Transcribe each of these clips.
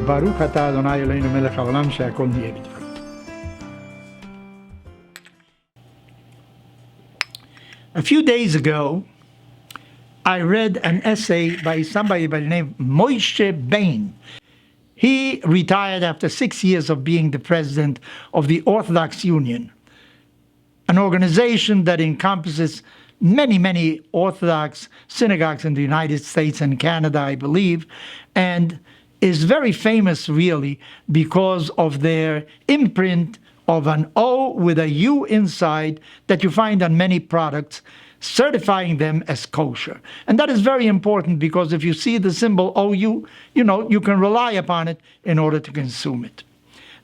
Baruch atah Adonai Eloheinu melech haolam שהכל נהיה בדברו. A few days ago, I read an essay by somebody by the name Moshe Bain. He retired after 6 years of being the president of the Orthodox Union, an organization that encompasses many, many Orthodox synagogues in the United States and Canada, I believe, and is very famous, really, because of their imprint of an O with a U inside that you find on many products, certifying them as kosher. And that is very important because if you see the symbol OU, you can rely upon it in order to consume it.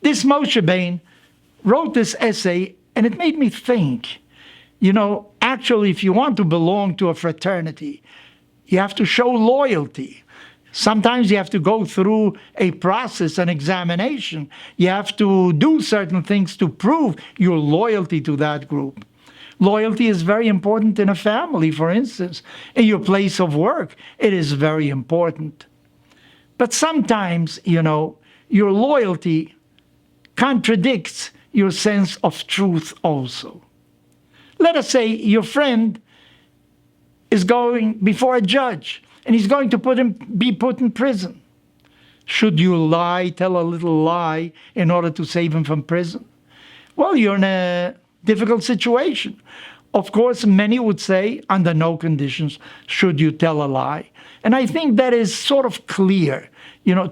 This Moshe Bain wrote this essay, and it made me think, actually, if you want to belong to a fraternity, you have to show loyalty. Sometimes you have to go through a process, an examination. You have to do certain things to prove your loyalty to that group. Loyalty is very important in a family, for instance. In your place of work, it is very important. But sometimes, your loyalty contradicts your sense of truth also. Let us say your friend is going before a judge, and he's going to be put in prison. Should you tell a little lie in order to save him from prison? Well, you're in a difficult situation. Of course, many would say, under no conditions should you tell a lie. And I think that is sort of clear.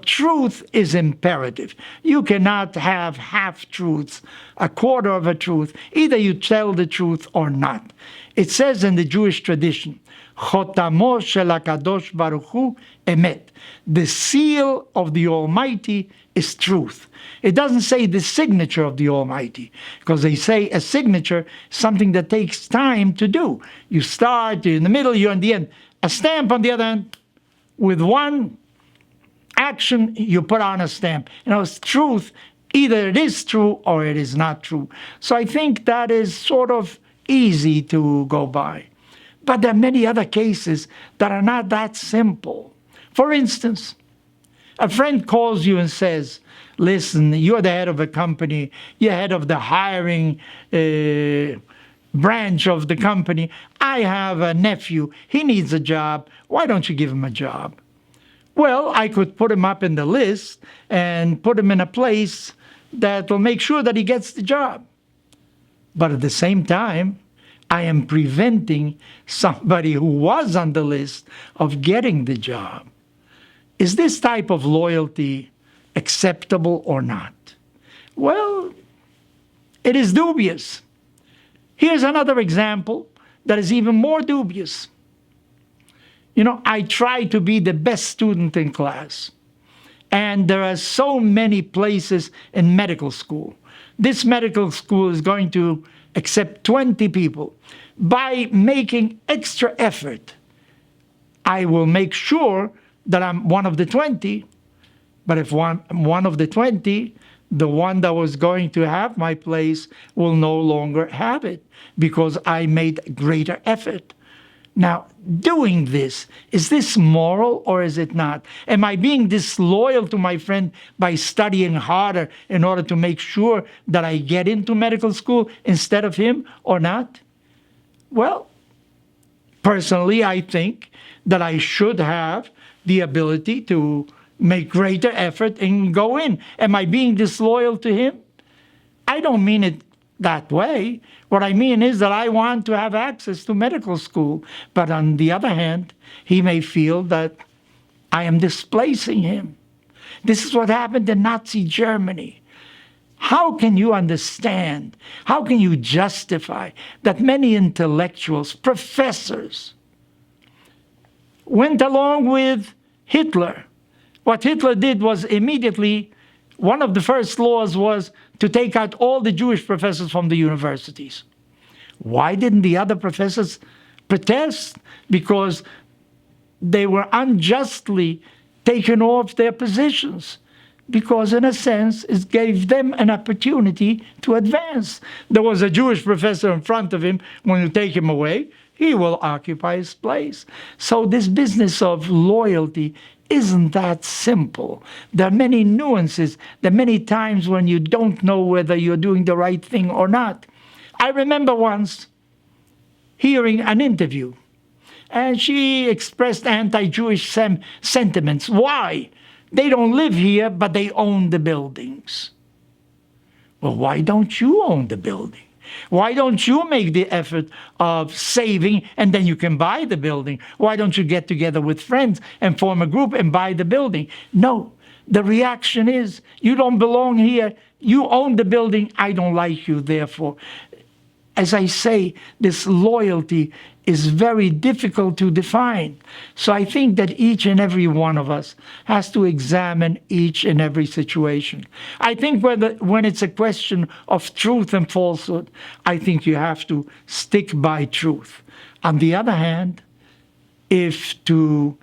Truth is imperative. You cannot have half-truths, a quarter of a truth. Either you tell the truth or not. It says in the Jewish tradition, Chotamo shel HaKadosh Baruch Hu emet. The seal of the Almighty is truth. It doesn't say the signature of the Almighty, because they say a signature is something that takes time to do. You start, you're in the middle, you're in the end. A stamp, on the other hand, with one action, you put on a stamp. It's truth. Either it is true or it is not true. So I think that is sort of easy to go by. But there are many other cases that are not that simple. For instance, a friend calls you and says, listen, you're the head of a company, you're head of the hiring branch of the company. I have a nephew, he needs a job. Why don't you give him a job? Well, I could put him up in the list and put him in a place that will make sure that he gets the job. But at the same time, I am preventing somebody who was on the list of getting the job. Is this type of loyalty acceptable or not? Well, it is dubious. Here's another example that is even more dubious. I try to be the best student in class. And there are so many places in medical school. This medical school is going to accept 20 people. By making extra effort, I will make sure that I'm one of the 20. But if one of the 20, the one that was going to have my place will no longer have it because I made greater effort. Now, doing this, is this moral or is it not? Am I being disloyal to my friend by studying harder in order to make sure that I get into medical school instead of him or not? Well, personally, I think that I should have the ability to make greater effort and go in. Am I being disloyal to him? I don't mean it that way. What I mean is that I want to have access to medical school. But on the other hand, he may feel that I am displacing him. This is what happened in Nazi Germany. How can you understand, how can you justify that many intellectuals, professors, went along with Hitler? What Hitler did was immediately, one of the first laws was to take out all the Jewish professors from the universities. Why didn't the other professors protest? Because they were unjustly taken off their positions. Because in a sense, it gave them an opportunity to advance. There was a Jewish professor in front of him. When you take him away, he will occupy his place. So this business of loyalty isn't that simple. There are many nuances. There are many times when you don't know whether you're doing the right thing or not. I remember once hearing an interview, and she expressed anti-Jewish sentiments. Why? They don't live here, but they own the buildings. Well, why don't you own the building? Why don't you make the effort of saving and then you can buy the building? Why don't you get together with friends and form a group and buy the building? No, the reaction is, you don't belong here. You own the building. I don't like you, therefore. As I say, this loyalty is very difficult to define. So I think that each and every one of us has to examine each and every situation. I think when it's a question of truth and falsehood, I think you have to stick by truth. On the other hand, if to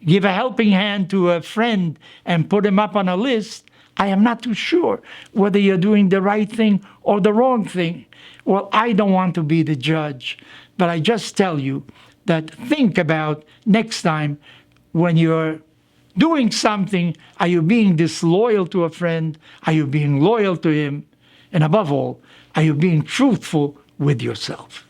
give a helping hand to a friend and put him up on a list, I am not too sure whether you're doing the right thing or the wrong thing. Well, I don't want to be the judge, but I just tell you that think about next time when you're doing something, are you being disloyal to a friend? Are you being loyal to him? And above all, are you being truthful with yourself?